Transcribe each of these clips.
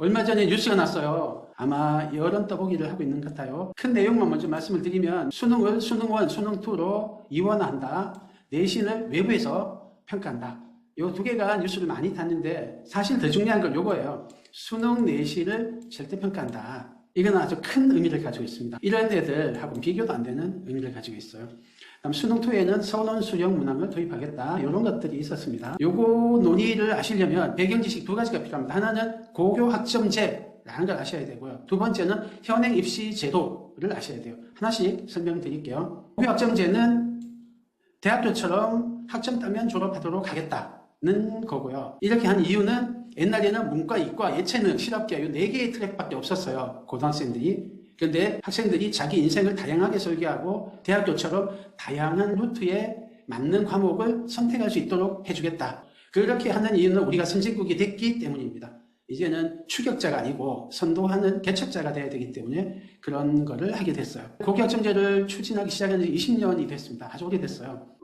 얼마 전에 뉴스가 났어요. 아마 여론 떠보기를 하고 있는 것 같아요. 큰 내용만 먼저 말씀을 드리면 수능을 수능1, 수능2로 이원한다. 내신을 외부에서 평가한다. 요 두 개가 뉴스를 많이 탔는데 사실 더 중요한 건 요거예요. 수능 내신을 절대평가한다. 이건 아주 큰 의미를 가지고 있습니다. 이런 애들하고 비교도 안 되는 의미를 가지고 있어요. 다음 수능2에는 선원 수령 문항을 도입하겠다. 이런 것들이 있었습니다. 요거 논의를 아시려면 배경지식 두 가지가 필요합니다. 하나는 고교 학점제라는 걸 아셔야 되고요. 두 번째는 현행 입시 제도를 아셔야 돼요. 하나씩 설명드릴게요. 고교 학점제는 대학교처럼 학점 따면 졸업하도록 하겠다는 거고요. 이렇게 한 이유는 옛날에는 문과, 이과, 예체능, 실업계열 이 4개의 트랙밖에 없었어요. 고등학생들이. 그런데 학생들이 자기 인생을 다양하게 설계하고 대학교처럼 다양한 루트에 맞는 과목을 선택할 수 있도록 해주겠다. 그렇게 하는 이유는 우리가 선진국이 됐기 때문입니다. 이제는 추격자가 아니고 선도하는 개척자가 돼야 되기 때문에 그런 거를 하게 됐어요. 고교학점제를 추진하기 시작한 지 20년이 됐습니다. 아주 오래됐어요.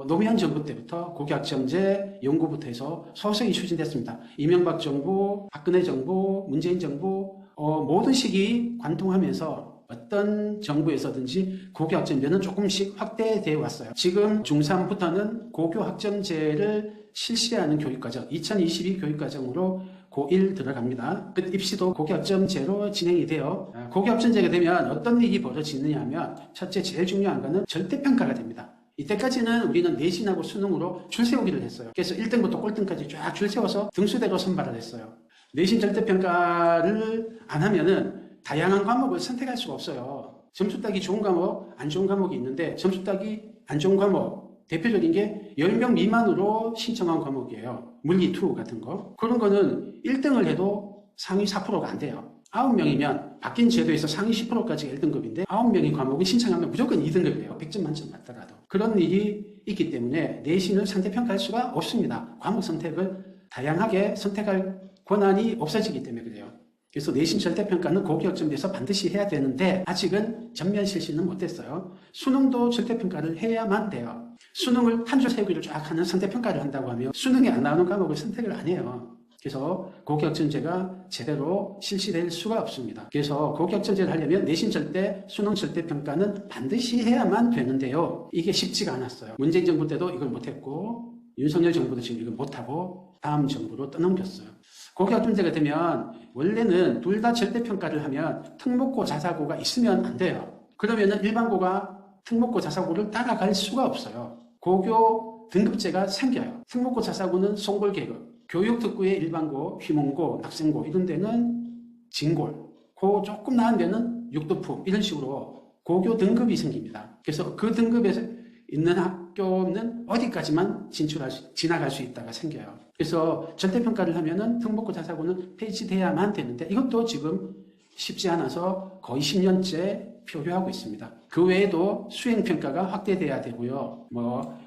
노무현 정부 때부터 고교학점제 연구부터 해서 서서히 추진됐습니다. 이명박 정부, 박근혜 정부, 문재인 정부 모든 시기 관통하면서 어떤 정부에서든지 고교학점제는 조금씩 확대되어 왔어요. 지금 중3부터는 고교학점제를 실시하는 교육과정, 2022 교육과정으로 고1 들어갑니다. 그 입시도 고교학점제로 진행이 돼요. 고교학점제가 되면 어떤 일이 벌어지느냐 하면 첫째 제일 중요한 거는 절대평가가 됩니다. 이때까지는 우리는 내신하고 수능으로 줄 세우기를 했어요. 그래서 1등부터 꼴등까지 쫙 줄 세워서 등수대로 선발을 했어요. 내신 절대평가를 안 하면은 다양한 과목을 선택할 수가 없어요. 점수 따기 좋은 과목, 안 좋은 과목이 있는데 점수 따기 안 좋은 과목 대표적인 게 10명 미만으로 신청한 과목이에요. 물리2 같은 거. 그런 거는 1등을 해도 상위 4%가 안 돼요. 9명이면 바뀐 제도에서 상위 10%까지가 1등급인데 9명이 과목을 신청하면 무조건 2등급이에요. 100점 만점 맞더라도. 그런 일이 있기 때문에 내신을 상대평가할 수가 없습니다. 과목 선택을 다양하게 선택할 권한이 없어지기 때문에 그래요. 그래서 내신 절대평가는 고교학점제에서 반드시 해야 되는데 아직은 전면 실시는 못했어요. 수능도 절대평가를 해야만 돼요. 수능을 한 줄 세우기를 쫙 하는 상대평가를 한다고 하면 수능에 안 나오는 과목을 선택을 안 해요. 그래서 고교학점제가 제대로 실시될 수가 없습니다. 그래서 고교학점제를 하려면 내신 절대, 수능 절대평가는 반드시 해야만 되는데요. 이게 쉽지가 않았어요. 문재인 정부 때도 이걸 못했고 윤석열 정부도 지금 이걸 못하고 다음 정부로 떠넘겼어요. 고교학점제가 되면 원래는 둘 다 절대평가를 하면 특목고 자사고가 있으면 안 돼요. 그러면은 일반고가 특목고 자사고를 따라갈 수가 없어요. 고교 등급제가 생겨요. 특목고 자사고는 송골 계급, 교육특구의 일반고, 휘문고, 낙생고 이런 데는 진골, 그 조금 나은 데는 육도품 이런 식으로 고교 등급이 생깁니다. 그래서 그 등급에서 있는 학교는 어디까지만 지나갈 수 있다가 생겨요. 그래서 절대평가를 하면은 특목고 자사고는 폐지돼야만 되는데 이것도 지금 쉽지 않아서 거의 10년째 표류하고 있습니다. 그 외에도 수행평가가 확대돼야 되고요.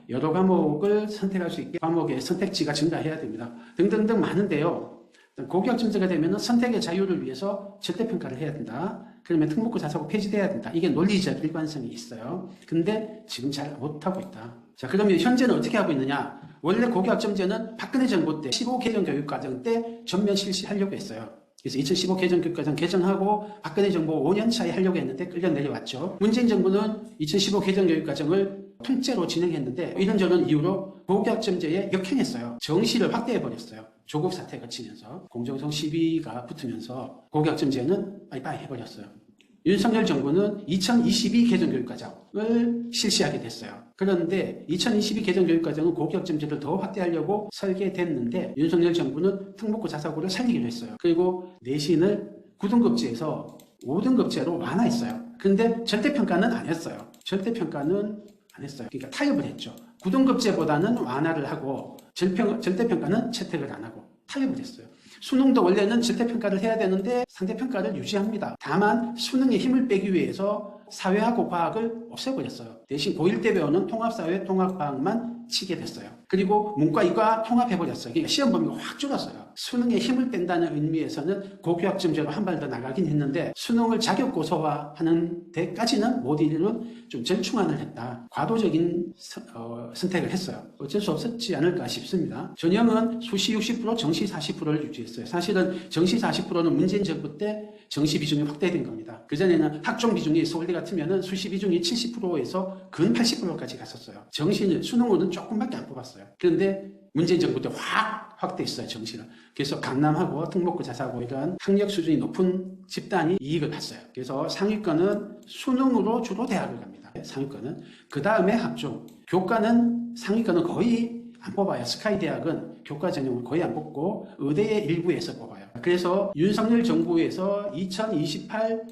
여러 과목을 선택할 수 있게 과목의 선택지가 증가해야 됩니다. 등등등 많은데요. 고교학점제가 되면 선택의 자유를 위해서 절대평가를 해야 된다. 그러면 특목고 자사고 폐지돼야 된다. 이게 논리적 일관성이 있어요. 근데 지금 잘 못하고 있다. 자, 그러면 현재는 어떻게 하고 있느냐? 원래 고교학점제는 박근혜 정부 때 15 개정 교육과정 때 전면 실시하려고 했어요. 그래서 2015 개정 교육과정 개정하고 박근혜 정부 5년 차에 하려고 했는데 끌려 내려왔죠. 문재인 정부는 2015 개정 교육과정을 통째로 진행했는데 이런저런 이유로 고교학점제에 역행했어요. 정시를 확대해버렸어요. 조국 사태 거치면서 공정성 시비가 붙으면서 고교학점제는 빠이빠이 해버렸어요. 윤석열 정부는 2022 개정교육과정을 실시하게 됐어요. 그런데 2022 개정교육과정은 고교학점제를 더 확대하려고 설계됐는데 윤석열 정부는 특목고 자사고를 살리기로 했어요. 그리고 내신을 9등급제에서 5등급제로 완화했어요. 근데 절대평가는 안 했어요. 절대평가는 안 했어요. 그러니까 타협을 했죠. 9등급제보다는 완화를 하고 절대평가는 채택을 안 하고 타협을 했어요. 수능도 원래는 절대평가를 해야 되는데 상대평가를 유지합니다. 다만 수능에 힘을 빼기 위해서 사회하고 과학을 없애버렸어요. 대신 고1 때 배우는 통합사회, 통합과학만 치게 됐어요. 그리고 문과, 이과 통합해버렸어요. 그러니까 시험 범위가 확 줄었어요. 수능에 힘을 뺀다는 의미에서는 고교학점제로 한 발 더 나가긴 했는데 수능을 자격 고소화하는 데까지는 못 이르는 좀 절충안을 했다. 과도적인 선택을 했어요. 어쩔 수 없었지 않을까 싶습니다. 전형은 수시 60%, 정시 40%를 유지했어요. 사실은 정시 40%는 문재인 정부 때 정시 비중이 확대된 겁니다. 그전에는 학종 비중이 서울대 같으면 수시 비중이 70%에서 근 80%까지 갔었어요. 정시는 수능으로는 조금밖에 안 뽑았어요. 그런데 문재인 정부 때 확 확대했어요, 정시를. 그래서 강남하고 특목고 자사고 이런 학력 수준이 높은 집단이 이익을 봤어요. 그래서 상위권은 수능으로 주로 대학을 갑니다. 상위권은. 그 다음에 학종. 교과는 상위권은 거의 안 뽑아요. 스카이 대학은 교과 전형을 거의 안 뽑고 의대의 일부에서 뽑아요. 그래서 윤석열 정부에서 2028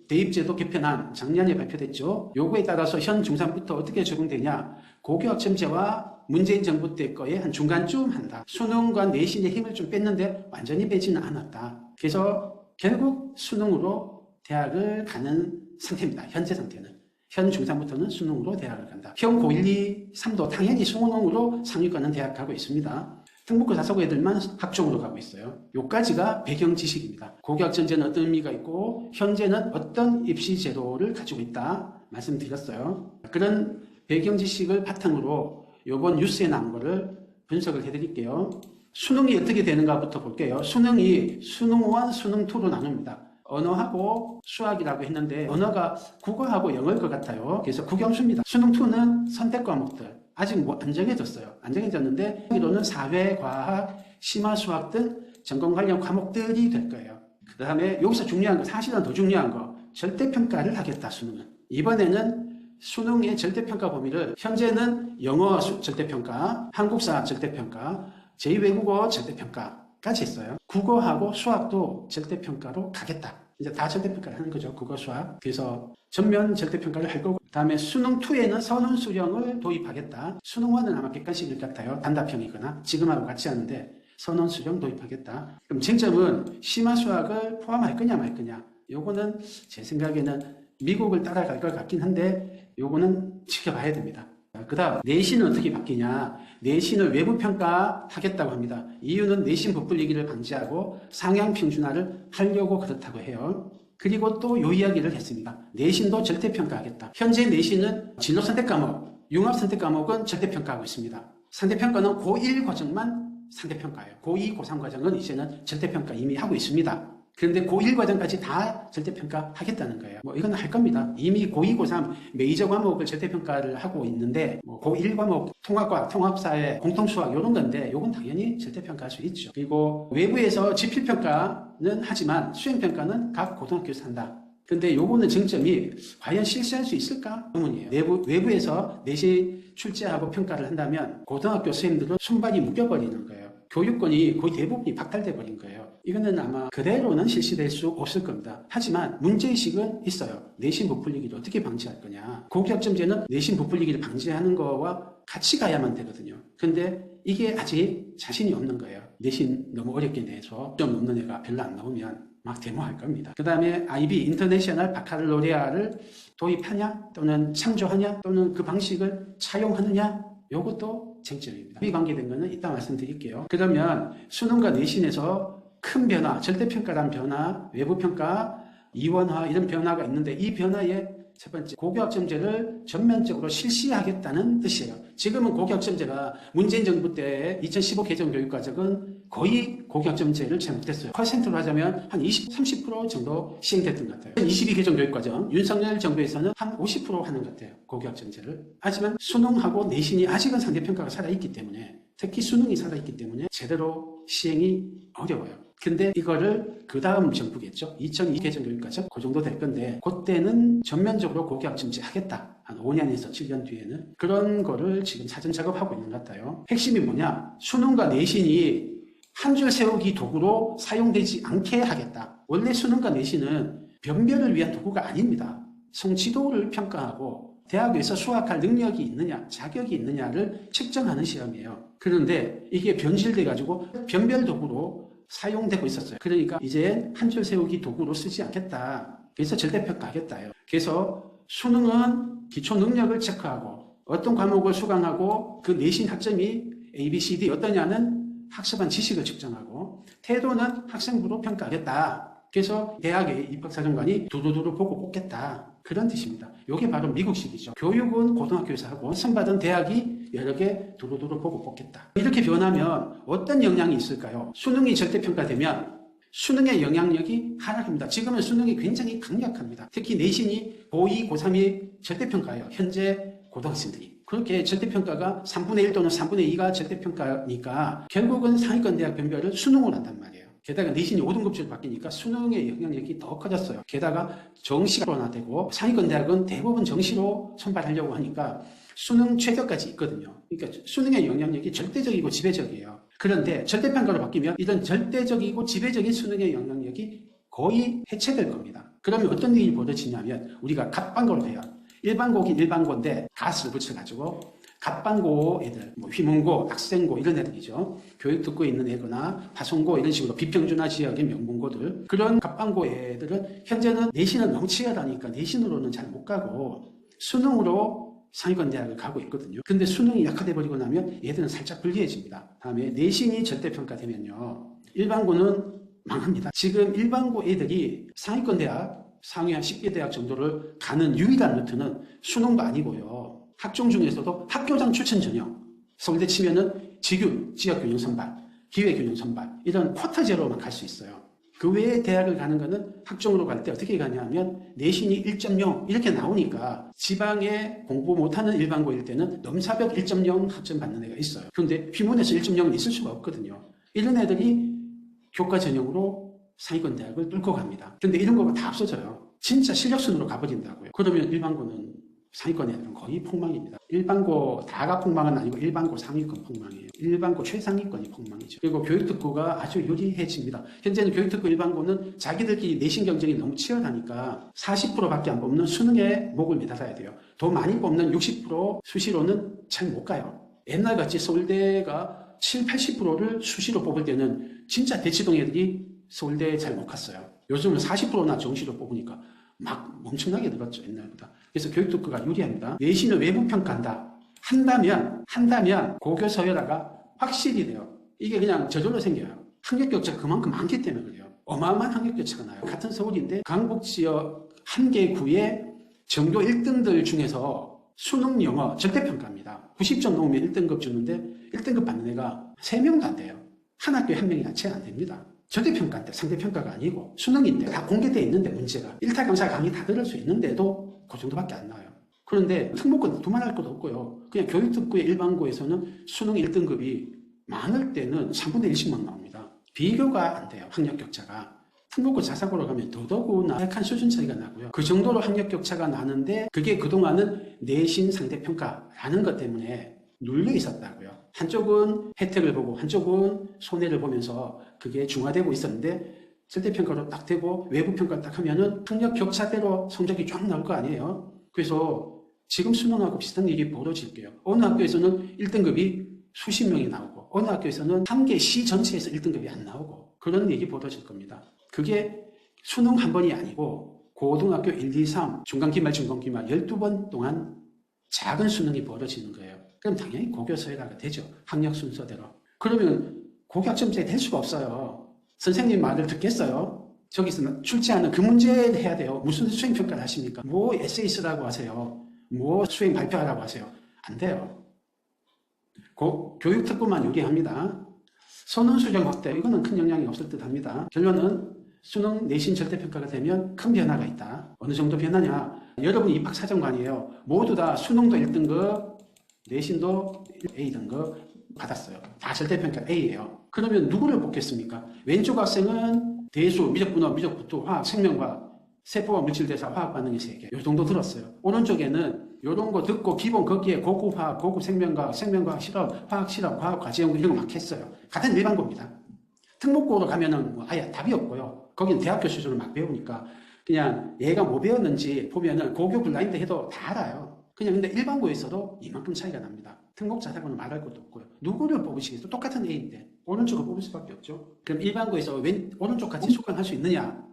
대입제도 개편안 작년에 발표됐죠. 요거에 따라서 현 중3부터 어떻게 적용되냐. 고교학점제와 문재인 정부 때 거에 한 중간쯤 한다. 수능과 내신의 힘을 좀 뺐는데 완전히 빼지는 않았다. 그래서 결국 수능으로 대학을 가는 상태입니다. 현재 상태는. 현 중3부터는 수능으로 대학을 간다. 현 고1, 2, 3도 당연히 수능으로 상위권은 대학 가고 있습니다. 특목고 자사고 애들만 학종으로 가고 있어요. 요까지가 배경 지식입니다. 고교학점제는 어떤 의미가 있고 현재는 어떤 입시 제도를 가지고 있다 말씀드렸어요. 그런 배경 지식을 바탕으로 요번 뉴스에 나온 거를 분석을 해드릴게요. 수능이 어떻게 되는가부터 볼게요. 수능이 수능 1, 수능 2로 나눕니다. 언어하고 수학이라고 했는데 언어가 국어하고 영어일 것 같아요. 그래서 국영수입니다. 수능 2는 선택 과목들 아직 안 정해졌어요. 안 정해졌는데 여기로는 사회, 과학, 심화 수학 등 전공 관련 과목들이 될 거예요. 그 다음에 여기서 중요한 거, 사실은 더 중요한 거, 절대평가를 하겠다, 수능은. 이번에는 수능의 절대평가 범위를 현재는 영어 절대평가, 한국사 절대평가, 제2외국어 절대평가까지 했어요. 국어하고 수학도 절대평가로 가겠다. 이제 다 절대평가를 하는 거죠. 국어, 수학. 그래서 전면 절대평가를 할 거고 그다음에 수능 2에는 선언수령을 도입하겠다. 수능 1은 아마 객관식일 것 같아요. 단답형이거나 지금하고 같이 하는데 선언수령 도입하겠다. 그럼 쟁점은 심화 수학을 포함할 거냐 말 거냐. 요거는 제 생각에는 미국을 따라갈 것 같긴 한데 요거는 지켜봐야 됩니다. 그 다음 내신은 어떻게 바뀌냐. 내신을 외부평가하겠다고 합니다. 이유는 내신 부풀리기를 방지하고 상향평준화를 하려고 그렇다고 해요. 그리고 또 요 이야기를 했습니다. 내신도 절대평가하겠다. 현재 내신은 진로 선택 과목, 융합 선택 과목은 절대평가하고 있습니다. 상대평가는 고1 과정만 상대평가예요. 고2, 고3 과정은 이제는 절대평가 이미 하고 있습니다. 그런데 고1 과정까지 다 절대평가 하겠다는 거예요. 이건 할 겁니다. 이미 고2, 고3 메이저 과목을 절대평가를 하고 있는데 고1 과목 통합과학, 통합사회, 공통수학 이런 건데 이건 당연히 절대평가할 수 있죠. 그리고 외부에서 지필평가는 하지만 수행평가는 각 고등학교에서 한다. 근데 요거는 쟁점이 과연 실시할 수 있을까? 의문이에요. 외부에서 내신 출제하고 평가를 한다면 고등학교 선생님들은 손발이 묶여버리는 거예요. 교육권이 거의 대부분이 박탈돼 버린 거예요. 이거는 아마 그대로는 실시될 수 없을 겁니다. 하지만 문제의식은 있어요. 내신 부풀리기를 어떻게 방지할 거냐. 고교학점제는 내신 부풀리기를 방지하는 거와 같이 가야만 되거든요. 근데 이게 아직 자신이 없는 거예요. 내신 너무 어렵게 내서 점 없는 애가 별로 안 나오면 막 데모할 겁니다. 그 다음에 IB, 인터내셔널 바칼로레아를 도입하냐 또는 창조하냐 또는 그 방식을 차용하느냐 요것도 쟁점입니다. 이 관계된 거는 이따 말씀드릴게요. 그러면 수능과 내신에서 큰 변화, 절대평가란 변화, 외부평가, 이원화 이런 변화가 있는데 이 변화의 첫 번째, 고교학점제를 전면적으로 실시하겠다는 뜻이에요. 지금은 고교학점제가 문재인 정부 때 2015 개정 교육과정은 거의 고교학점제를 잘못했어요. 퍼센트로 하자면 한 20, 30% 정도 시행됐던 것 같아요. 22 개정 교육과정, 윤석열 정부에서는 한 50% 하는 것 같아요. 고교학점제를. 하지만 수능하고 내신이 아직은 상대평가가 살아있기 때문에 특히 수능이 살아있기 때문에 제대로 시행이 어려워요. 근데 이거를 그 다음 정부겠죠. 2002 개정 교육과정 그 정도 될 건데 그때는 전면적으로 고교학점제 하겠다. 한 5년에서 7년 뒤에는 그런 거를 지금 사전 작업하고 있는 것 같아요. 핵심이 뭐냐? 수능과 내신이 한 줄 세우기 도구로 사용되지 않게 하겠다. 원래 수능과 내신은 변별을 위한 도구가 아닙니다. 성취도를 평가하고 대학에서 수학할 능력이 있느냐, 자격이 있느냐를 측정하는 시험이에요. 그런데 이게 변질돼가지고 변별 도구로 사용되고 있었어요. 그러니까 이제 한 줄 세우기 도구로 쓰지 않겠다. 그래서 절대평가하겠다요. 그래서 수능은 기초 능력을 체크하고 어떤 과목을 수강하고 그 내신 학점이 A, B, C, D 어떠냐는 학습한 지식을 측정하고 태도는 학생부로 평가하겠다. 그래서 대학의 입학사정관이 두루두루 보고 뽑겠다. 그런 뜻입니다. 이게 바로 미국식이죠. 교육은 고등학교에서 하고 선발은 대학이 여러 개 두루두루 보고 뽑겠다. 이렇게 변하면 어떤 영향이 있을까요? 수능이 절대평가되면 수능의 영향력이 하락합니다. 지금은 수능이 굉장히 강력합니다. 특히 내신이 고2, 고3이 절대평가예요. 현재 고등학생들이. 그렇게 절대평가가 3분의 1 또는 3분의 2가 절대평가니까 결국은 상위권 대학 변별을 수능으로 한단 말이에요. 게다가 내신이 5등급제로 바뀌니까 수능의 영향력이 더 커졌어요. 게다가 정시가 되고 상위권 대학은 대부분 정시로 선발하려고 하니까 수능 최저까지 있거든요. 그러니까 수능의 영향력이 절대적이고 지배적이에요. 그런데 절대평가로 바뀌면 이런 절대적이고 지배적인 수능의 영향력이 거의 해체될 겁니다. 그러면 어떤 일이 벌어지냐면 우리가 갑반고로 해요. 일반고긴 일반고인데 갓을 붙여가지고 갑반고 애들, 휘문고, 학생고 이런 애들이죠. 교육특구에 있는 애거나 파송고 이런 식으로 비평준화 지역의 명문고들. 그런 갑반고 애들은 현재는 내신은 너무 치열하니까 내신으로는 잘 못 가고 수능으로 상위권 대학을 가고 있거든요. 근데 수능이 약화돼 버리고 나면 얘들은 살짝 불리해집니다. 다음에 내신이 절대평가되면요. 일반고는 망합니다. 지금 일반고 애들이 상위권 대학, 상위 한 10개 대학 정도를 가는 유일한 루트는 수능도 아니고요. 학종 중에서도 학교장 추천 전형, 서울대 치면은 지규, 지역균형 선발, 기회균형 선발 이런 쿼터제로만 갈 수 있어요. 그 외에 대학을 가는 거는 학종으로 갈 때 어떻게 가냐면 내신이 1.0 이렇게 나오니까 지방에 공부 못하는 일반고일 때는 넘사벽 1.0 학점 받는 애가 있어요. 그런데 휘문에서 1.0은 있을 수가 없거든요. 이런 애들이 교과 전형으로 상위권 대학을 뚫고 갑니다. 그런데 이런 거가 다 없어져요. 진짜 실력순으로 가버린다고요. 그러면 일반고는 상위권 애들은 거의 폭망입니다. 일반고 다가 폭망은 아니고 일반고 상위권 폭망이에요. 일반고 최상위권이 폭망이죠. 그리고 교육특구가 아주 유리해집니다. 현재는 교육특구 일반고는 자기들끼리 내신 경쟁이 너무 치열하니까 40%밖에 안 뽑는 수능에 목을 매달아야 돼요. 더 많이 뽑는 60% 수시로는 잘 못 가요. 옛날같이 서울대가 7, 80%를 수시로 뽑을 때는 진짜 대치동 애들이 서울대에 잘 못 갔어요. 요즘은 40%나 정시로 뽑으니까 막 엄청나게 늘었죠. 옛날보다. 그래서 교육특구가 유리합니다. 내신을 외부 평가한다. 한다면 고교 서열화가 확실히 돼요. 이게 그냥 저절로 생겨요. 학력격차가 그만큼 많기 때문에 그래요. 어마어마한 학력격차가 나요. 같은 서울인데 강북지역 한 개 구의 전교 1등들 중에서 수능 영어 절대평가입니다. 90점 넘으면 1등급 주는데 1등급 받는 애가 3명도 안 돼요. 한 학교에 한 명이 채 안 됩니다. 절대평가인데 상대평가가 아니고 수능인데 다 공개되어 있는데 문제가 일타강사 강의 다 들을 수 있는데도 그 정도밖에 안 나와요. 그런데 특목고 두말할 것도 없고요. 그냥 교육특구의 일반고에서는 수능 1등급이 많을 때는 3분의 1씩만 나옵니다. 비교가 안 돼요. 학력격차가. 특목고 자사고로 가면 더더구나 약한 수준 차이가 나고요. 그 정도로 학력격차가 나는데 그게 그동안은 내신 상대평가라는 것 때문에 눌려 있었다고요. 한쪽은 혜택을 보고 한쪽은 손해를 보면서 그게 중화되고 있었는데 절대평가로 딱 되고 외부평가 딱 하면은 학력 격차대로 성적이 쫙 나올 거 아니에요. 그래서 지금 수능하고 비슷한 일이 벌어질게요. 어느 학교에서는 1등급이 수십 명이 나오고 어느 학교에서는 한 개 시 전체에서 1등급이 안 나오고 그런 일이 벌어질 겁니다. 그게 수능 한 번이 아니고 고등학교 1, 2, 3 중간기말, 중간기말 12번 동안 작은 수능이 벌어지는 거예요. 그럼 당연히 고교 서열화가 되죠. 학력 순서대로. 그러면 고교학점제 될 수가 없어요. 선생님 말을 듣겠어요? 저기서 출제하는 그 문제를 해야 돼요. 무슨 수행평가를 하십니까? 뭐 에세이 쓰라고 하세요? 뭐 수행 발표하라고 하세요? 안 돼요. 교육특구만 유리합니다. 선원 수정 확대, 이거는 큰 영향이 없을 듯 합니다. 결론은 수능 내신 절대평가가 되면 큰 변화가 있다. 어느 정도 변화냐? 여러분 입학사정관이에요. 모두 다 수능도 1등급, 내신도 A등급 받았어요. 다 절대평가 A예요. 그러면 누구를 뽑겠습니까? 왼쪽 학생은 대수, 미적분어, 미적분투, 화학, 생명과학, 세포와 물질대사, 화학 반응의 세계 이 정도 들었어요. 오른쪽에는 이런 거 듣고 기본 거기에 고급 화학, 고급 생명과학, 생명과학 실험, 화학 실험, 화학 과제 연구 이런 거 막 했어요. 같은 일반고입니다. 특목고로 가면은 뭐 아예 답이 없고요. 거기는 대학교 수준을 막 배우니까 그냥 얘가 뭐 배웠는지 보면은 고교 블라인드 해도 다 알아요. 그냥 근데 일반고에서도 이만큼 차이가 납니다. 특목 자사고는 말할 것도 없고요. 누구를 뽑으시겠어요? 똑같은 A인데 오른쪽을 뽑을 수밖에 없죠. 그럼 일반고에서 오른쪽 같이 속강할 수 있느냐?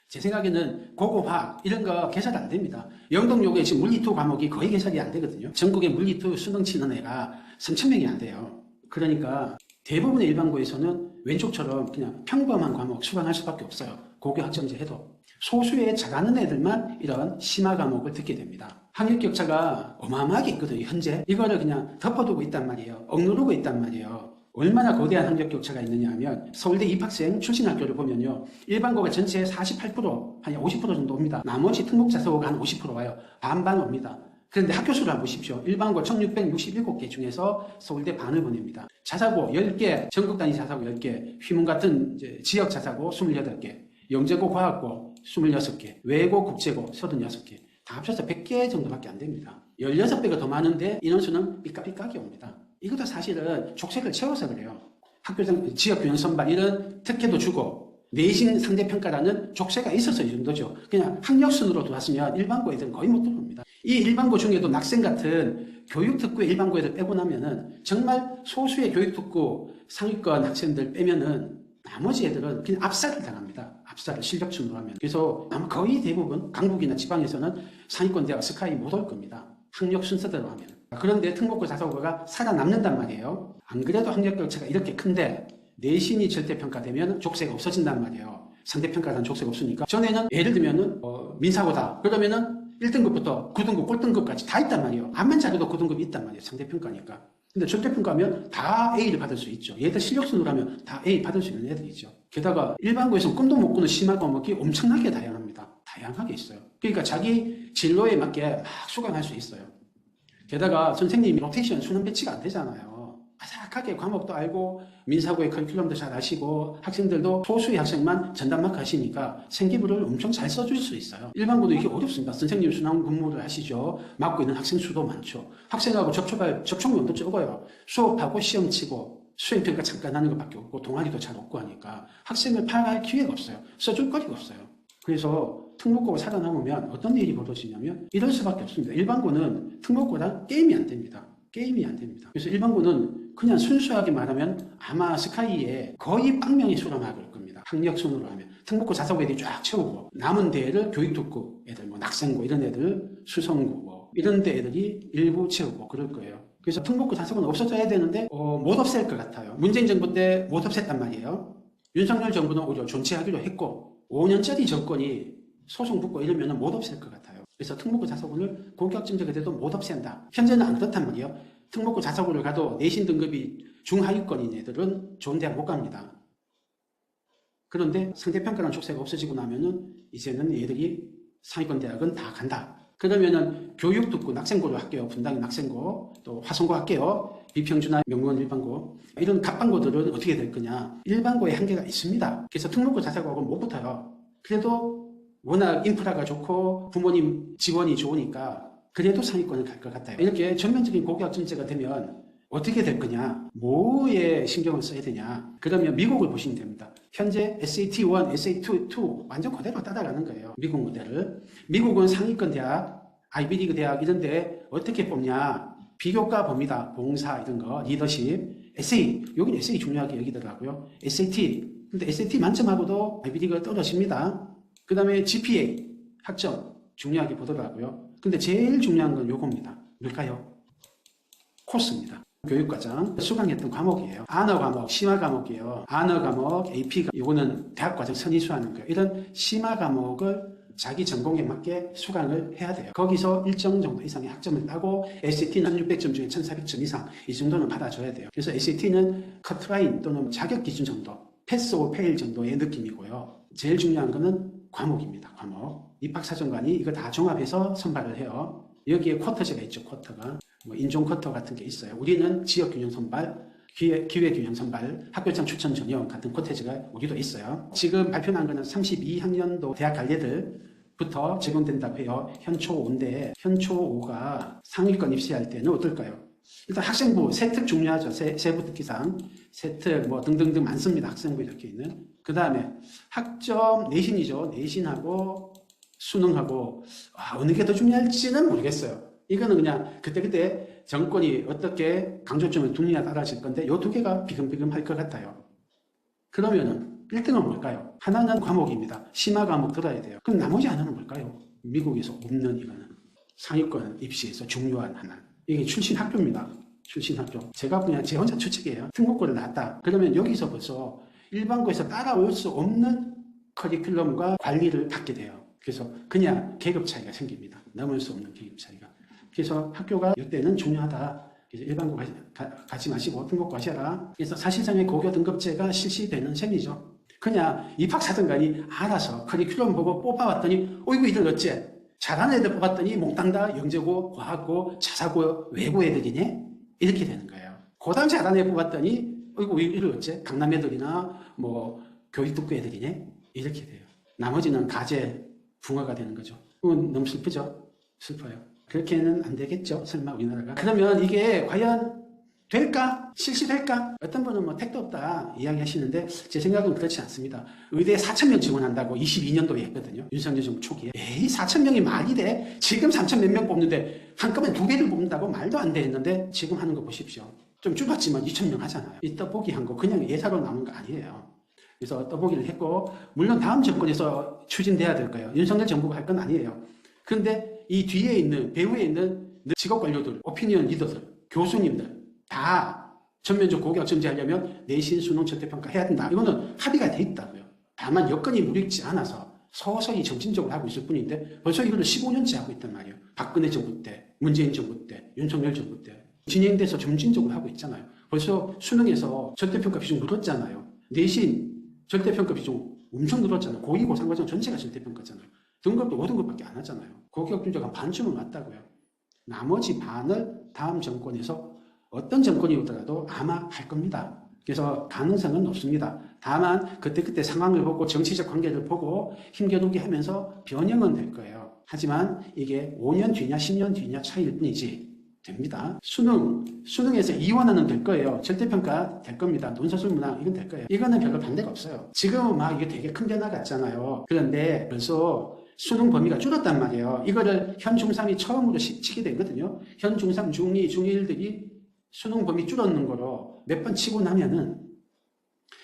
제 생각에는 고고화학 이런 거 개설 안 됩니다. 영동여고에 지금 물리2 과목이 거의 개설이 안 되거든요. 전국에 물리2 수능 치는 애가 3,000명이 안 돼요. 그러니까 대부분의 일반고에서는 왼쪽처럼 그냥 평범한 과목 수강할 수밖에 없어요. 고교 학점제 해도. 소수의 잘하는 애들만 이런 심화 과목을 듣게 됩니다. 학력 격차가 어마어마하게 있거든요. 현재 이거를 그냥 덮어두고 있단 말이에요. 억누르고 있단 말이에요. 얼마나 거대한 학력 격차가 있느냐 하면 서울대 입학생 출신 학교를 보면요. 일반고가 전체의 48%, 한 50% 정도 옵니다. 나머지 특목자사고가 한 50% 와요. 반반 옵니다. 그런데 학교 수를 한번 보십시오. 일반고 1667개 중에서 서울대 반을 보냅니다. 자사고 10개, 전국 단위 자사고 10개, 휘문 같은 지역 자사고 28개, 영재고 과학고 26개, 외고 국제고 36개, 다 합쳐서 100개 정도밖에 안 됩니다. 16배가 더 많은데 인원수는 삐까삐까하게 옵니다. 이것도 사실은 족쇄를 채워서 그래요. 학교장, 지역균형 선발 이런 특혜도 주고 내신 상대평가라는 족쇄가 있어서 이 정도죠. 그냥 학력순으로 들어왔으면 일반고 애들은 거의 못 들어옵니다. 이 일반고 중에도 낙생 같은 교육특구의 일반고 애들 빼고 나면은 정말 소수의 교육특구 상위권 학생들 빼면은 나머지 애들은 그냥 압살을 당합니다. 압살을 실력층으로 하면. 그래서 아마 거의 대부분 강북이나 지방에서는 상위권 대학 스카이 못 올 겁니다. 학력 순서대로 하면. 그런데 특목고 자사고가 살아남는단 말이에요. 안 그래도 학력 격차가 이렇게 큰데 내신이 절대평가되면 족쇄가 없어진단 말이에요. 상대평가라는 족쇄가 없으니까. 전에는 예를 들면은 민사고다. 그러면은 1등급부터 9등급, 꼴등급까지 다 있단 말이에요. 암만 잘해도 9등급이 있단 말이에요. 상대평가니까. 근데 절대평가하면 다 A를 받을 수 있죠. 얘들 실력순으로 하면 다 A 받을 수 있는 애들이죠. 게다가 일반고에서는 꿈도 못 꾸는 심화 과목이 엄청나게 다양합니다. 다양하게 있어요. 그러니까 자기 진로에 맞게 막 수강할 수 있어요. 게다가 선생님이 로테이션 수능 배치가 안 되잖아요. 바삭하게 과목도 알고 민사고의 커리큘럼도 잘 아시고 학생들도 소수의 학생만 전담마크 하시니까 생기부를 엄청 잘 써줄 수 있어요. 일반고도 이게 어렵습니다. 선생님 순환 근무를 하시죠. 맡고 있는 학생 수도 많죠. 학생하고 접촉할 접촉면도 적어요. 수업하고 시험 치고 수행평가 잠깐 하는 것밖에 없고 동아리도 잘 없고 하니까 학생을 파악할 기회가 없어요. 써줄 거리가 없어요. 그래서 특목고가 살아남으면 어떤 일이 벌어지냐면 이럴 수밖에 없습니다. 일반고는 특목고랑 게임이 안 됩니다. 게임이 안 됩니다. 그래서 일반고는 그냥 순수하게 말하면 아마 스카이에 거의 빵명이 수렴하고 겁니다. 학력 순으로 하면. 특목고 자사고 애들이 쫙 채우고 남은 데를 교육특구 애들, 뭐 낙생고 이런 애들, 수성고 뭐 이런 데 애들이 일부 채우고 그럴 거예요. 그래서 특목고 자사고는 없어져야 되는데 못 없앨 것 같아요. 문재인 정부 때 못 없앴단 말이에요. 윤석열 정부는 오히려 존치하기로 했고 5년짜리 정권이 소송 붙고 이러면 못 없앨 것 같아요. 그래서 특목고 자사고를 고교학점제가 돼도 못 없앤다. 현재는 안 그렇단 말이에요. 특목고 자사고를 가도 내신 등급이 중하위권인 애들은 좋은 대학 못 갑니다. 그런데 상대평가라는 족쇄가 없어지고 나면은 이제는 얘들이 상위권 대학은 다 간다. 그러면은 교육 듣고 낙생고를 할게요. 분당의 낙생고, 또 화성고 할게요. 비평준화 명문 일반고. 이런 갑반고들은 어떻게 될 거냐. 일반고에 한계가 있습니다. 그래서 특목고 자사고하고는 못 붙어요. 그래도 워낙 인프라가 좋고 부모님 지원이 좋으니까 그래도 상위권을 갈 것 같아요. 이렇게 전면적인 고교학점제가 되면 어떻게 될 거냐, 뭐에 신경을 써야 되냐. 그러면 미국을 보시면 됩니다. 현재 SAT1, SAT2 완전 그대로 따라가는 거예요. 미국 모델을. 미국은 상위권 대학, 아이비리그 대학 이런 데 어떻게 뽑냐. 비교과 봅니다. 봉사 이런 거, 리더십, 에세이. 여기는 에세이 중요하게 여기더라고요. SAT. 근데 SAT 만점하고도 아이비리그가 떨어집니다. 그 다음에 GPA, 학점 중요하게 보더라고요. 근데 제일 중요한 건 요겁니다. 뭘까요? 코스입니다. 교육과정 수강했던 과목이에요. 언어 과목, 심화 과목이에요. 언어 과목, AP가 요거는 대학과정 선의수하는 거예요. 이런 심화 과목을 자기 전공에 맞게 수강을 해야 돼요. 거기서 일정 정도 이상의 학점을 따고 SAT는 1600점 중에 1400점 이상 이 정도는 받아줘야 돼요. 그래서 SAT는 커트라인 또는 자격 기준 정도, 패스 오 페일 정도의 느낌이고요. 제일 중요한 거는 과목입니다. 과목. 입학사정관이 이거 다 종합해서 선발을 해요. 여기에 쿼터제가 있죠. 쿼터가. 뭐 인종 쿼터 같은 게 있어요. 우리는 지역균형 선발, 기회균형 선발, 학교장 추천 전형 같은 쿼터제가 우리도 있어요. 지금 발표난 거는 32학년도 대학 갈 애들부터 적용된다고 해요. 현초 5인데 현초 5가 상위권 입시할 때는 어떨까요? 일단 학생부, 세특 중요하죠. 세부 특기상, 세특 뭐 등등등 많습니다. 학생부에 적혀있는. 그 다음에 학점, 내신이죠. 내신하고 수능하고 어느 게 더 중요할지는 모르겠어요. 이거는 그냥 그때그때 정권이 어떻게 강조점을 두느냐에 따라질 건데 이 두 개가 비금비금할 것 같아요. 그러면은 1등은 뭘까요? 하나는 과목입니다. 심화 과목 들어야 돼요. 그럼 나머지 하나는 뭘까요? 미국에서 없는 이거는 상위권 입시에서 중요한 하나. 이게 출신 학교입니다. 출신 학교. 제가 그냥 제 혼자 추측이에요. 특목고를 나왔다. 그러면 여기서 벌써 일반고에서 따라올 수 없는 커리큘럼과 관리를 받게 돼요. 그래서 그냥 계급 차이가 생깁니다. 넘을 수 없는 계급 차이가. 그래서 학교가 이때는 중요하다. 그래서 일반고 가지 마시고 특목고 하셔라. 그래서 사실상의 고교 등급제가 실시되는 셈이죠. 그냥 입학사정관이 알아서 커리큘럼 보고 뽑아왔더니 어이구 이들 어째? 잘하는 애들 뽑았더니 몽땅 다 영재고, 과학고, 자사고, 외고 애들이네? 이렇게 되는 거예요. 고당 잘하는 애 뽑았더니 어이구 이들 어째? 강남 애들이나 뭐 교육특구 애들이네? 이렇게 돼요. 나머지는 가재, 붕어가 되는 거죠. 너무 슬프죠? 슬퍼요. 그렇게는 안 되겠죠? 설마 우리나라가. 그러면 이게 과연 될까? 실시될까? 어떤 분은 뭐 택도 없다 이야기 하시는데 제 생각은 그렇지 않습니다. 의대에 4,000명 지원한다고 22년도에 했거든요. 윤석열 정부 초기에. 에이 4,000명이 말이 돼? 지금 3,000 몇 명 뽑는데 한꺼번에 2배를 뽑는다고 말도 안 되는데 지금 하는 거 보십시오. 좀 줄었지만 2,000명 하잖아요. 이 떠보기 한 거 그냥 예사로 나오는 거 아니에요. 그래서 떠보기를 했고 물론 다음 정권에서 추진돼야 될 거예요. 윤석열 정부가 할 건 아니에요. 그런데 이 뒤에 있는 배후에 있는 직업 관료들, 오피니언 리더들, 교수님들 다 전면적 고교 정지하려면 내신 수능 절대평가 해야 된다. 이거는 합의가 돼 있다고요. 다만 여건이 무르익지 않아서 서서히 점진적으로 하고 있을 뿐인데 벌써 이걸 15년째 하고 있단 말이에요. 박근혜 정부 때, 문재인 정부 때, 윤석열 정부 때 진행돼서 점진적으로 하고 있잖아요. 벌써 수능에서 절대평가 비중 늘었잖아요. 내신 절대평가 비중 엄청 늘었잖아요. 고2, 고3 과정 전체가 절대평가잖아요. 등급도 5등급밖에 안 하잖아요. 고교 합격자가 한 반쯤은 왔다고요. 나머지 반을 다음 정권에서 어떤 정권이 오더라도 아마 할 겁니다. 그래서 가능성은 높습니다. 다만 그때그때 상황을 보고 정치적 관계를 보고 힘겨루기 하면서 변형은 될 거예요. 하지만 이게 5년 뒤냐 10년 뒤냐 차이일 뿐이지 됩니다. 수능에서 이원화는 될 거예요. 절대평가 될 겁니다. 논서술 문항 이건 될 거예요. 이거는 별로 반대가 없어요. 지금은 막 이게 되게 큰 변화 같잖아요. 그런데 벌써 수능 범위가 줄었단 말이에요. 이거를 현 중3이 처음으로 치게 되거든요. 현 중3, 중2, 중1들이 수능 범위 줄었는 거로 몇 번 치고 나면은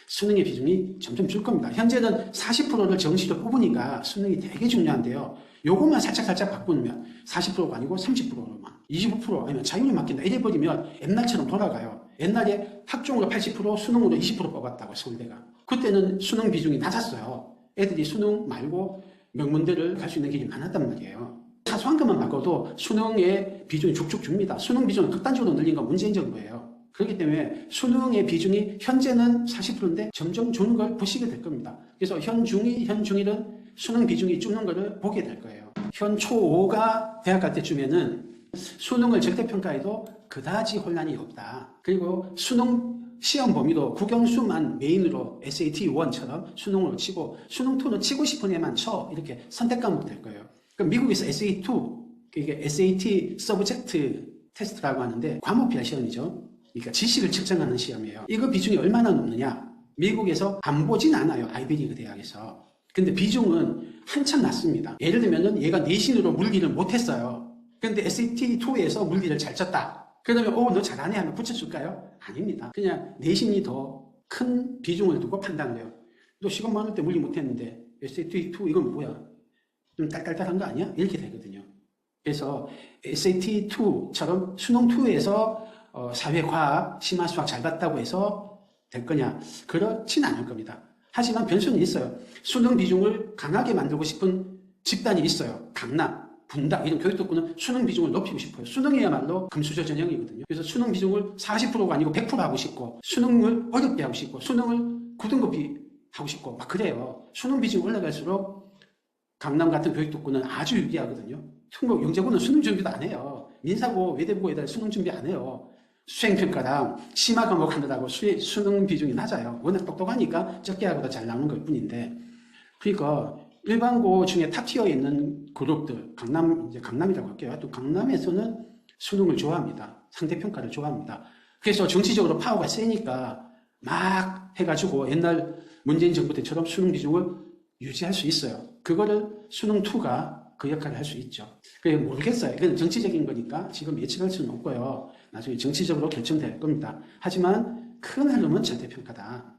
수능의 비중이 점점 줄 겁니다. 현재는 40%를 정시로 뽑으니까 수능이 되게 중요한데요. 요것만 살짝 바꾸면 40%가 아니고 30%로만 25% 아니면 자율에 맡긴다 이래버리면 옛날처럼 돌아가요. 옛날에 학종으로 80% 수능으로 20% 뽑았다고 서울대가. 그때는 수능 비중이 낮았어요. 애들이 수능 말고 명문대를 갈 수 있는 길이 많았단 말이에요. 사소한 것만 바꿔도 수능의 비중이 쭉쭉 줍니다. 수능 비중을 극단적으로 늘린 건 문재인 정부예요. 그렇기 때문에 수능의 비중이 현재는 40%인데 점점 주는 걸 보시게 될 겁니다. 그래서 현 중2, 현 중1은 수능 비중이 줄는 거를 보게 될 거예요. 현 초5가 대학 갈 때쯤에는 수능을 절대평가해도 그다지 혼란이 없다. 그리고 수능 시험 범위도 국영수만 메인으로 SAT1처럼 수능으로 치고 수능2는 치고 싶은 애만 쳐 이렇게 선택 과목 될 거예요. 그럼 미국에서 SAT2, 이게 SAT 서브젝트 테스트라고 하는데 과목별 시험이죠. 그러니까 지식을 측정하는 시험이에요. 이거 비중이 얼마나 높느냐? 미국에서 안 보진 않아요. 아이비리그 대학에서. 근데 비중은 한참 낮습니다. 예를 들면은 얘가 내신으로 물리를 못했어요. 근데 SAT2에서 물리를 잘 쳤다. 그러면 너 잘하네 하면 붙여줄까요? 아닙니다. 그냥 내신이 더 큰 비중을 두고 판단을 해요. 너 시간 많을 때 물리 못했는데 SAT2 이건 뭐야? 좀 딸딸딸한 거 아니야? 이렇게 되거든요. 그래서 SAT2처럼 수능2에서 사회과학, 심화수학 잘 봤다고 해서 될 거냐? 그렇진 않을 겁니다. 하지만 변수는 있어요. 수능 비중을 강하게 만들고 싶은 집단이 있어요. 강남, 분당 이런 교육특구는 수능 비중을 높이고 싶어요. 수능이야말로 금수저 전형이거든요. 그래서 수능 비중을 40%가 아니고 100% 하고 싶고 수능을 어렵게 하고 싶고 수능을 9등급이 하고 싶고 막 그래요. 수능 비중이 올라갈수록 강남 같은 교육특구는 아주 유리하거든요. 특목 영재고는 수능 준비도 안 해요. 민사고 외대고 에다 수능 준비 안 해요. 수행평가랑 심화 과목 하느라고 수능 비중이 낮아요. 워낙 똑똑하니까 적게 하고도 잘 나오는 것 뿐인데. 그러니까 일반고 중에 탑티어에 있는 그룹들, 강남이라고 할게요. 또 강남에서는 수능을 좋아합니다. 상대평가를 좋아합니다. 그래서 정치적으로 파워가 세니까 막 해가지고 옛날 문재인 정부 때처럼 수능 비중을 유지할 수 있어요. 그거를 수능2가 그 역할을 할 수 있죠. 그게 모르겠어요. 이건 정치적인 거니까 지금 예측할 수는 없고요. 나중에 정치적으로 결정될 겁니다. 하지만 큰 흐름은 절대평가다.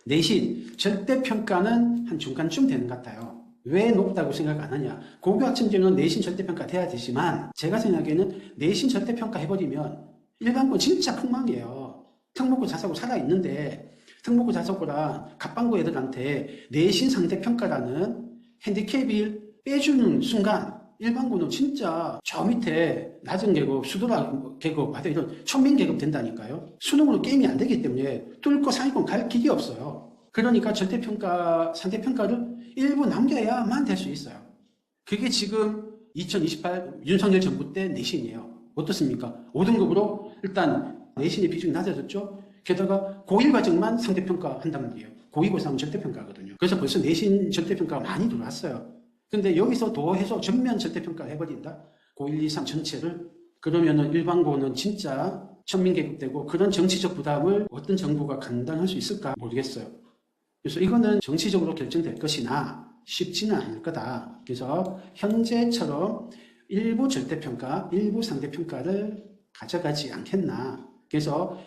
내신, 절대평가는 한 중간쯤 되는 것 같아요. 왜 높다고 생각 안 하냐? 고교 학점제는 내신 절대평가 돼야 되지만 제가 생각에는 내신 절대평가 해버리면 일반고 진짜 폭망이에요. 특목고 자사고 살아있는데 특목고 자사고랑 갑반고 애들한테 내신 상대평가라는 핸디캡을 빼주는 순간 일반고는 진짜 저 밑에 낮은 계급, 수도라 계급, 이런 천민 계급 된다니까요. 수능으로 게임이 안 되기 때문에 뚫고 상위권 갈 길이 없어요. 그러니까 절대평가, 상대평가를 일부 남겨야만 될 수 있어요. 그게 지금 2028 윤석열 정부 때 내신이에요. 어떻습니까? 5등급으로 일단 내신의 비중이 낮아졌죠. 게다가 고1 과정만 상대평가 한단 말이에요. 고2, 고3은 절대평가거든요. 그래서 벌써 내신 절대평가가 많이 들어왔어요. 근데 여기서 더해서 전면 절대평가를 해버린다? 고1, 2, 3 전체를? 그러면은 일반고는 진짜 천민계급되고 그런 정치적 부담을 어떤 정부가 감당할 수 있을까 모르겠어요. 그래서 이거는 정치적으로 결정될 것이나 쉽지는 않을 거다. 그래서 현재처럼 일부 절대평가, 일부 상대평가를 가져가지 않겠나. 그래서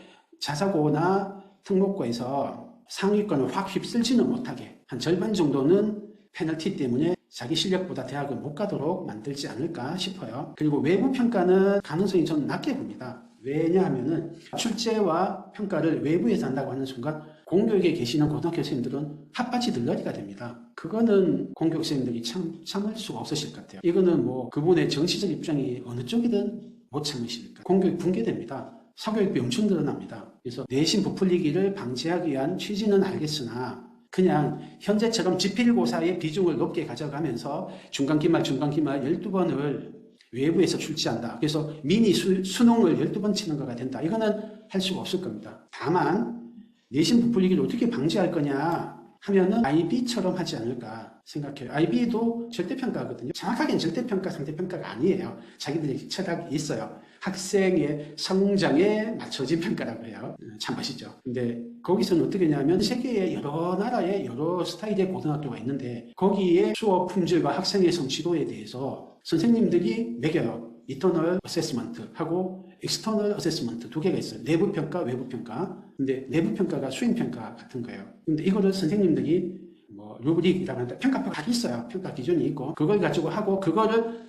자사고나 특목고에서 상위권을 확 휩쓸지는 못하게 한 절반 정도는 페널티 때문에 자기 실력보다 대학을 못 가도록 만들지 않을까 싶어요. 그리고 외부 평가는 가능성이 저는 낮게 봅니다. 왜냐하면은 출제와 평가를 외부에서 한다고 하는 순간 공교육에 계시는 고등학교 선생님들은 핫바지 들러리가 됩니다. 그거는 공교육 선생님들이 참을 수가 없으실 것 같아요. 이거는 뭐 그분의 정치적 입장이 어느 쪽이든 못 참으시니까 공교육 붕괴됩니다. 사교육비 엄청 늘어납니다. 그래서 내신 부풀리기를 방지하기 위한 취지는 알겠으나 그냥 현재처럼 지필고사의 비중을 높게 가져가면서 중간기말 12번을 외부에서 출제한다. 그래서 미니 수능을 12번 치는 거가 된다. 이거는 할 수가 없을 겁니다. 다만 내신 부풀리기를 어떻게 방지할 거냐 하면은 IB처럼 하지 않을까 생각해요. IB도 절대평가거든요. 정확하게는 절대평가, 상대평가가 아니에요. 자기들의 철학이 있어요. 학생의 성장에 맞춰진 평가라고 해요. 참 멋있죠. 근데 거기서는 어떻게 하냐면 세계의 여러 나라의 여러 스타일의 고등학교가 있는데 거기에 수업 품질과 학생의 성취도에 대해서 선생님들이 매겨요. 인터널 어세스먼트 하고 익스터널 어세스먼트 두 개가 있어요. 내부 평가, 외부 평가. 근데 내부 평가가 수행 평가 같은 거예요. 근데 이거를 선생님들이 뭐 루브릭이라고 하는데 평가표가 다 있어요. 평가 기준이 있고 그걸 가지고 하고 그거를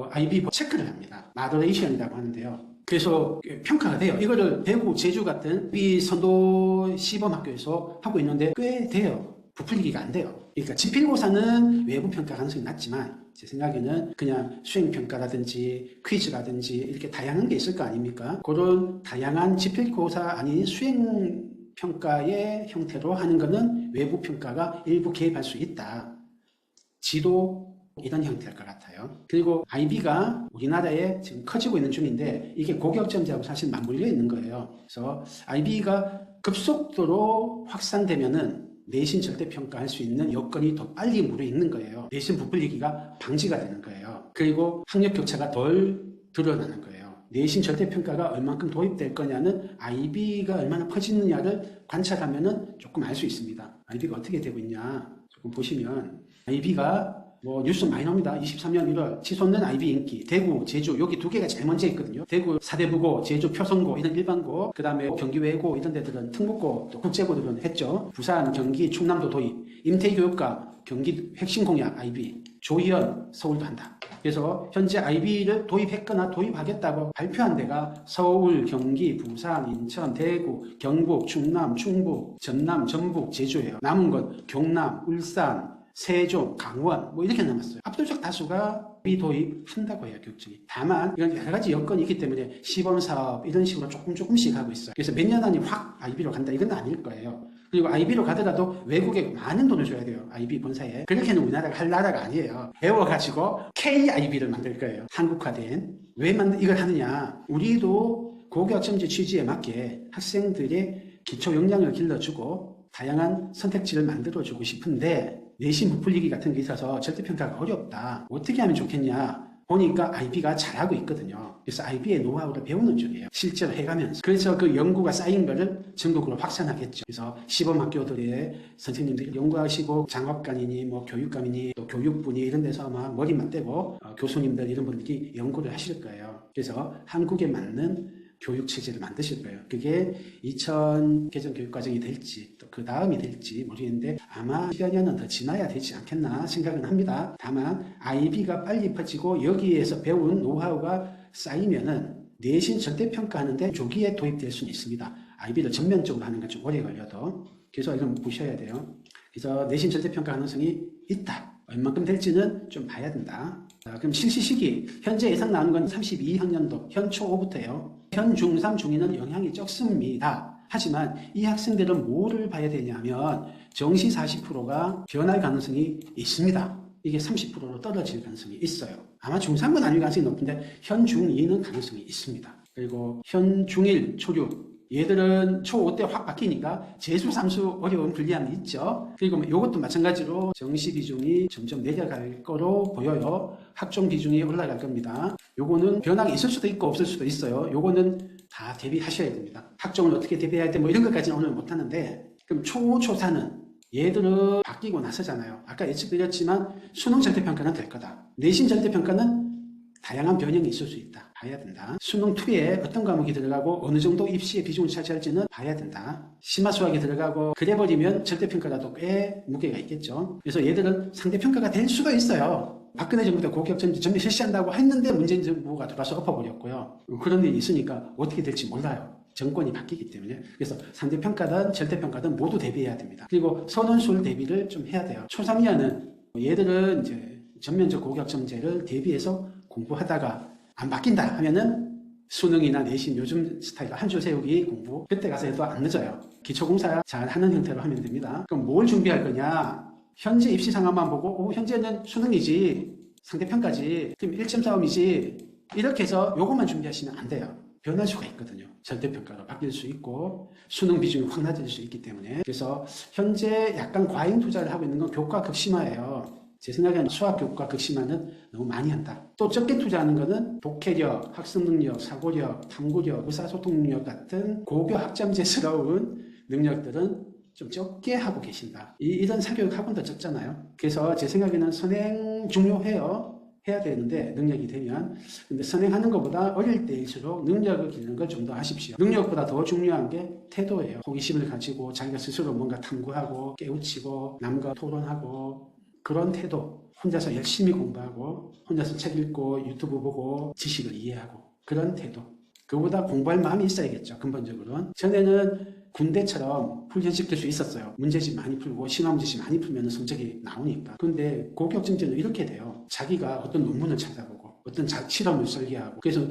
IB 체크를 합니다. 마더레이션이라고 하는데요. 그래서 평가가 돼요. 이거를 대구, 제주 같은 이 선도 시범학교에서 하고 있는데 꽤 돼요. 부풀리기가 안 돼요. 그러니까 지필고사는 외부 평가 가능성이 낮지만 제 생각에는 그냥 수행평가라든지 퀴즈라든지 이렇게 다양한 게 있을 거 아닙니까? 그런 다양한 지필고사 아닌 수행평가의 형태로 하는 거는 외부 평가가 일부 개입할 수 있다. 지도 이런 형태일 것 같아요. 그리고 IB가 우리나라에 지금 커지고 있는 중인데 이게 고교육점제하고 사실 맞물려 있는 거예요. 그래서 IB가 급속도로 확산되면은 내신 절대평가 할 수 있는 여건이 더 빨리 무르익는 거예요. 내신 부풀리기가 방지가 되는 거예요. 그리고 학력 격차가 덜 드러나는 거예요. 내신 절대평가가 얼만큼 도입될 거냐는 IB가 얼마나 퍼지느냐를 관찰하면은 조금 알 수 있습니다. IB가 어떻게 되고 있냐 조금 보시면 IB가 뭐 뉴스 많이 나옵니다. 23년 1월 치솟는 IB 인기 대구, 제주 여기 두 개가 제일 먼저 있거든요. 대구 사대부고, 제주 표성고 이런 일반고, 그 다음에 경기 외고 이런 데들은 특목고 또 국제고들은 했죠. 부산, 경기, 충남도 도입, 임태교육과 경기 핵심 공약 IB, 조희연 서울도 한다. 그래서 현재 IB를 도입했거나 도입하겠다고 발표한 데가 서울, 경기, 부산, 인천, 대구, 경북, 충남, 충북, 전남, 전북, 제주예요. 남은 건 경남, 울산, 세종, 강원 뭐 이렇게 남았어요. 압도적 다수가 도입한다고 해요. 교육청이. 다만 이건 여러 가지 여건이 있기 때문에 시범사업 이런 식으로 조금씩 하고 있어요. 그래서 몇 년 안에 확 IB로 간다 이건 아닐 거예요. 그리고 IB로 가더라도 외국에 많은 돈을 줘야 돼요. IB 본사에. 그렇게는 우리나라가 할 나라가 아니에요. 배워가지고 KIB를 만들 거예요. 한국화된. 왜 이걸 하느냐. 우리도 고교학점제 취지에 맞게 학생들의 기초 역량을 길러주고 다양한 선택지를 만들어주고 싶은데 내신 부풀리기 같은 게 있어서 절대평가가 어렵다. 어떻게 하면 좋겠냐. 보니까 IB가 잘하고 있거든요. 그래서 IB의 노하우를 배우는 중이에요. 실제로 해가면서. 그래서 그 연구가 쌓인 거를 전국으로 확산하겠죠. 그래서 시범학교들의 선생님들이 연구하시고 장학관이니 뭐 교육감이니 또 교육부니 이런 데서 아마 머리 맞대고 교수님들 이런 분들이 연구를 하실 거예요. 그래서 한국에 맞는 교육체제를 만드실 거예요. 그게 2000 개정 교육과정이 될지 또 그 다음이 될지 모르겠는데 아마 10여 년은 더 지나야 되지 않겠나 생각은 합니다. 다만 IB가 빨리 퍼지고 여기에서 배운 노하우가 쌓이면은 내신 절대평가하는데 조기에 도입될 수는 있습니다. IB를 전면적으로 하는 건 좀 오래 걸려도. 그래서 이건 보셔야 돼요. 그래서 내신 절대평가 가능성이 있다. 얼만큼 될지는 좀 봐야 된다. 자, 그럼 실시 시기. 현재 예상 나오는 건 32학년도 현 초5부터예요. 현 중3, 중2는 영향이 적습니다. 하지만 이 학생들은 뭐를 봐야 되냐면 정시 40%가 변할 가능성이 있습니다. 이게 30%로 떨어질 가능성이 있어요. 아마 중3은 아닐 가능성이 높은데 현 중2는 가능성이 있습니다. 그리고 현 중1, 초6 얘들은 초5 때 확 바뀌니까 재수, 삼수 어려운 불리함이 있죠. 그리고 이것도 마찬가지로 정시 비중이 점점 내려갈 거로 보여요. 학종 비중이 올라갈 겁니다. 요거는 변화가 있을 수도 있고 없을 수도 있어요. 요거는 다 대비하셔야 됩니다. 학종을 어떻게 대비해야 돼? 뭐 이런 것까지는 오늘 못하는데, 그럼 초5, 초4는 얘들은 바뀌고 나서잖아요. 아까 예측드렸지만 수능 절대평가는 될 거다. 내신 절대평가는 다양한 변형이 있을 수 있다. 봐야 된다. 수능 2에 어떤 과목이 들어가고 어느 정도 입시의 비중을 차지할지는 봐야 된다. 심화 수학이 들어가고 그래버리면 절대평가라도 꽤 무게가 있겠죠. 그래서 얘들은 상대평가가 될 수도 있어요. 박근혜 정부 때 고교육전지 전면 실시한다고 했는데 문재인 정부가 들어와서 엎어버렸고요. 그런 일이 있으니까 어떻게 될지 몰라요. 정권이 바뀌기 때문에. 그래서 상대평가든 절대평가든 모두 대비해야 됩니다. 그리고 선원술 대비를 좀 해야 돼요. 초3이하는 얘들은 이제 전면적 고교학점제를 대비해서 공부하다가 안 바뀐다 하면은 수능이나 내신 요즘 스타일로 한 줄 세우기 공부 그때 가서 해도 안 늦어요. 기초공사 잘 하는 형태로 하면 됩니다. 그럼 뭘 준비할 거냐? 현재 입시 상황만 보고 현재는 수능이지 상대평가지 그럼 1.4음이지 이렇게 해서 요것만 준비하시면 안 돼요. 변할 수가 있거든요. 절대평가로 바뀔 수 있고 수능 비중이 확 낮아질 수 있기 때문에. 그래서 현재 약간 과잉 투자를 하고 있는 건 교과 극심화예요. 제 생각에는 수학, 교과, 극심화는 너무 많이 한다. 또 적게 투자하는 거는 독해력, 학습 능력, 사고력, 탐구력, 의사소통 능력 같은 고교 학점제스러운 능력들은 좀 적게 하고 계신다. 이런 사교육 학원도 적잖아요. 그래서 제 생각에는 선행 중요해요. 해야 되는데 능력이 되면. 근데 선행하는 것보다 어릴 때일수록 능력을 기르는 걸 좀 더 하십시오. 능력보다 더 중요한 게 태도예요. 호기심을 가지고 자기가 스스로 뭔가 탐구하고 깨우치고 남과 토론하고 그런 태도. 혼자서 열심히 공부하고 혼자서 책 읽고 유튜브 보고 지식을 이해하고 그런 태도. 그보다 공부할 마음이 있어야겠죠. 근본적으로는. 전에는 군대처럼 훈련시킬 수 있었어요. 문제집 많이 풀고 심화 문제집 많이 풀면 성적이 나오니까. 근데 고교학점제는 이렇게 돼요. 자기가 어떤 논문을 찾아보고 어떤 실험을 설계하고 그래서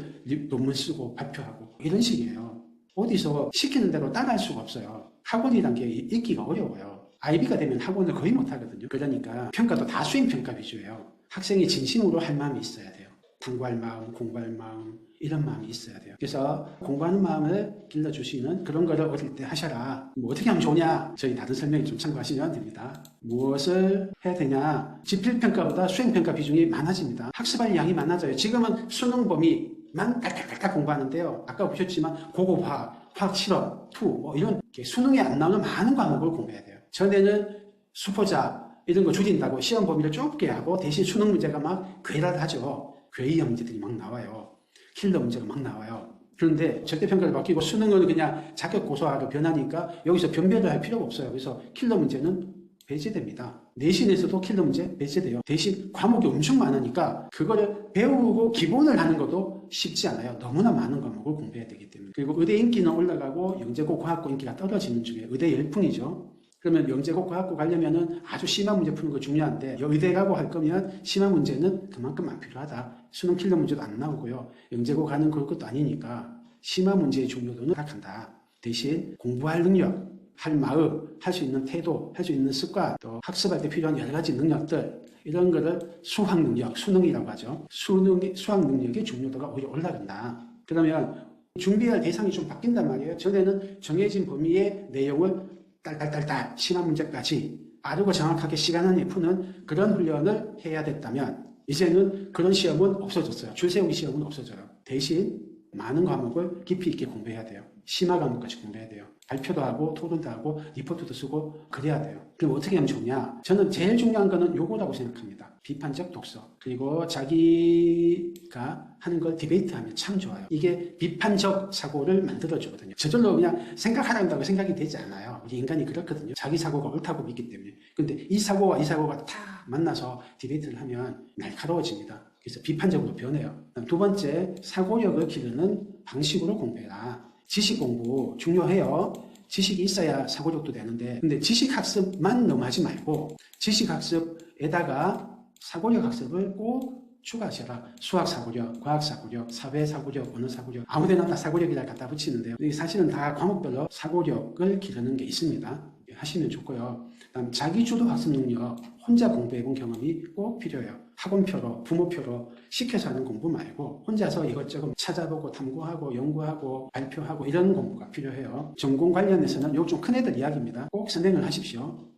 논문 쓰고 발표하고 이런 식이에요. 어디서 시키는 대로 따라할 수가 없어요. 학원이란 게 있기가 어려워요. IB가 되면 학원을 거의 못하거든요. 그러니까 평가도 다 수행평가 위주예요. 학생이 진심으로 할 마음이 있어야 돼요. 탐구할 마음, 공부할 마음 이런 마음이 있어야 돼요. 그래서 공부하는 마음을 길러주시는 그런 거를 어릴 때 하셔라. 뭐 어떻게 하면 좋냐? 저희 다른 설명을 좀 참고하시면 됩니다. 무엇을 해야 되냐? 지필평가보다 수행평가 비중이 많아집니다. 학습할 양이 많아져요. 지금은 수능 범위만 깔깔깔깔 공부하는데요. 아까 보셨지만 고고화학, 화학실험, 투 뭐 이런 수능에 안 나오는 많은 과목을 공부해야 돼요. 전에는 수포자 이런 거 줄인다고 시험 범위를 좁게 하고 대신 수능 문제가 막 괴랄하죠. 괴이형 문제들이 막 나와요. 킬러 문제가 막 나와요. 그런데 절대평가를 바뀌고 수능은 그냥 자격 고소화로 변하니까 여기서 변별을 할 필요가 없어요. 그래서 킬러 문제는 배제됩니다. 내신에서도 킬러 문제 배제돼요. 대신 과목이 엄청 많으니까 그거를 배우고 기본을 하는 것도 쉽지 않아요. 너무나 많은 과목을 공부해야 되기 때문에. 그리고 의대 인기는 올라가고 영재고 과학고 인기가 떨어지는 중에 의대 열풍이죠. 그러면 영재고 과학고 가려면은 아주 심한 문제 푸는 거 중요한데 의대 가고 할 거면 심한 문제는 그만큼 안 필요하다. 수능 킬러 문제도 안 나오고요. 영재고 가는 그럴 것도 아니니까 심한 문제의 중요도는 생각한다. 대신 공부할 능력, 할 마음, 할 수 있는 태도, 할 수 있는 습관, 또 학습할 때 필요한 여러 가지 능력들 이런 거를 수학 능력, 수능이라고 하죠. 수학 능력의 중요도가 오히려 올라간다. 그러면 준비할 대상이 좀 바뀐단 말이에요. 전에는 정해진 범위의 내용을 딸딸딸딸 심한 문제까지 빠르고 정확하게 시간 안에 푸는 그런 훈련을 해야 됐다면 이제는 그런 시험은 없어졌어요. 줄 세우기 시험은 없어져요. 대신 많은 과목을 깊이 있게 공부해야 돼요. 심화 과목까지 공부해야 돼요. 발표도 하고 토론도 하고 리포트도 쓰고 그래야 돼요. 그럼 어떻게 하면 좋냐? 저는 제일 중요한 거는 요거라고 생각합니다. 비판적 독서. 그리고 자기가 하는 걸 디베이트하면 참 좋아요. 이게 비판적 사고를 만들어주거든요. 저절로 그냥 생각하란다고 생각이 되지 않아요. 우리 인간이 그렇거든요. 자기 사고가 옳다고 믿기 때문에. 근데 이 사고와 이 사고가 다 만나서 디베이트를 하면 날카로워집니다. 그래서 비판적으로 변해요. 두 번째, 사고력을 기르는 방식으로 공부해라. 지식 공부 중요해요. 지식이 있어야 사고력도 되는데, 근데 지식 학습만 너무 하지 말고 지식 학습에다가 사고력 학습을 꼭 추가하셔라. 수학 사고력, 과학 사고력, 사회 사고력, 언어 사고력, 아무데나 다 사고력이라 갖다 붙이는데요. 사실은 다 과목별로 사고력을 기르는 게 있습니다. 하시면 좋고요. 그다음 자기주도 학습 능력, 혼자 공부해본 경험이 꼭 필요해요. 학원표로, 부모표로 시켜서 하는 공부 말고 혼자서 이것저것 찾아보고 탐구하고 연구하고 발표하고 이런 공부가 필요해요. 전공 관련해서는 요 좀 큰 애들 이야기입니다. 꼭 선행을 하십시오.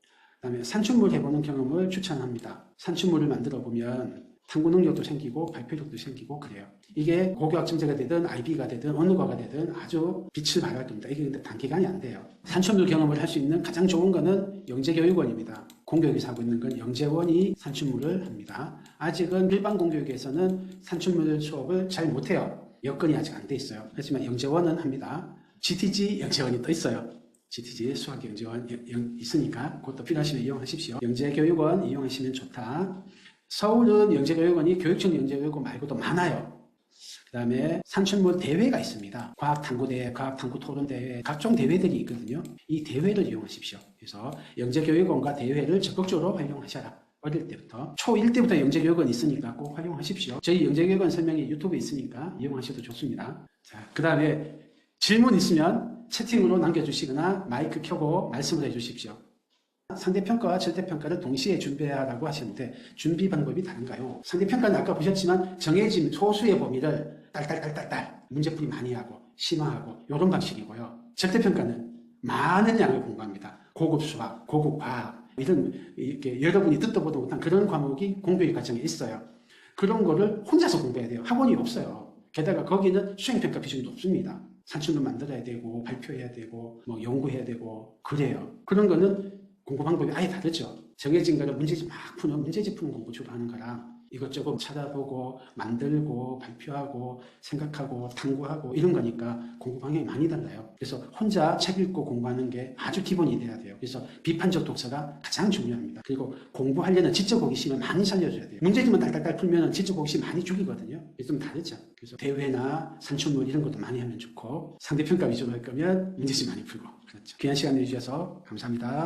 그다음에 산출물 해보는 경험을 추천합니다. 산출물을 만들어 보면 탐구 능력도 생기고 발표력도 생기고 그래요. 이게 고교학점제가 되든 IB가 되든 언어과가 되든 아주 빛을 발할 겁니다. 이게 근데 단기간이 안 돼요. 산출물 경험을 할 수 있는 가장 좋은 거는 영재교육원입니다. 공교육에서 하고 있는 건 영재원이 산출물을 합니다. 아직은 일반 공교육에서는 산출물 수업을 잘 못해요. 여건이 아직 안 돼 있어요. 하지만 영재원은 합니다. GTG 영재원이 또 있어요. GTG 수학 영재원 있으니까 그것도 필요하시면 이용하십시오. 영재교육원 이용하시면 좋다. 서울은 영재교육원이 교육청 영재교육원 말고도 많아요. 그 다음에 산출물 대회가 있습니다. 과학탐구대회, 과학탐구토론대회, 각종 대회들이 있거든요. 이 대회를 이용하십시오. 그래서 영재교육원과 대회를 적극적으로 활용하셔라. 어릴 때부터. 초1 때부터 영재교육원이 있으니까 꼭 활용하십시오. 저희 영재교육원 설명이 유튜브에 있으니까 이용하셔도 좋습니다. 자, 그 다음에 질문 있으면 채팅으로 남겨주시거나 마이크 켜고 말씀을 해주십시오. 상대평가와 절대평가를 동시에 준비하라고 하시는데 준비 방법이 다른가요? 상대평가는 아까 보셨지만 정해진 소수의 범위를 딸딸딸딸딸 문제풀이 많이 하고 심화하고 이런 방식이고요. 절대평가는 많은 양을 공부합니다. 고급 수학, 고급 과학 이런 이렇게 여러분이 듣도 보도 못한 그런 과목이 공교육 과정에 있어요. 그런 거를 혼자서 공부해야 돼요. 학원이 없어요. 게다가 거기는 수행평가 비중도 없습니다. 산출물 만들어야 되고 발표해야 되고 뭐 연구해야 되고 그래요. 그런 거는 공부 방법이 아예 다르죠. 정해진 거를 문제집 막 푸는 문제집 푸는 공부 주로 하는 거라 이것저것 찾아보고 만들고 발표하고 생각하고 탐구하고 이런 거니까 공부 방향이 많이 달라요. 그래서 혼자 책 읽고 공부하는 게 아주 기본이 돼야 돼요. 그래서 비판적 독서가 가장 중요합니다. 그리고 공부하려는 지적 호기심을 많이 살려줘야 돼요. 문제집만 달달달 풀면 지적 호기심 많이 죽이거든요. 좀 다르죠. 그래서 대회나 산출물 이런 것도 많이 하면 좋고 상대평가 위주로 할 거면 문제집 많이 풀고 그렇죠. 귀한 시간 내주셔서 감사합니다.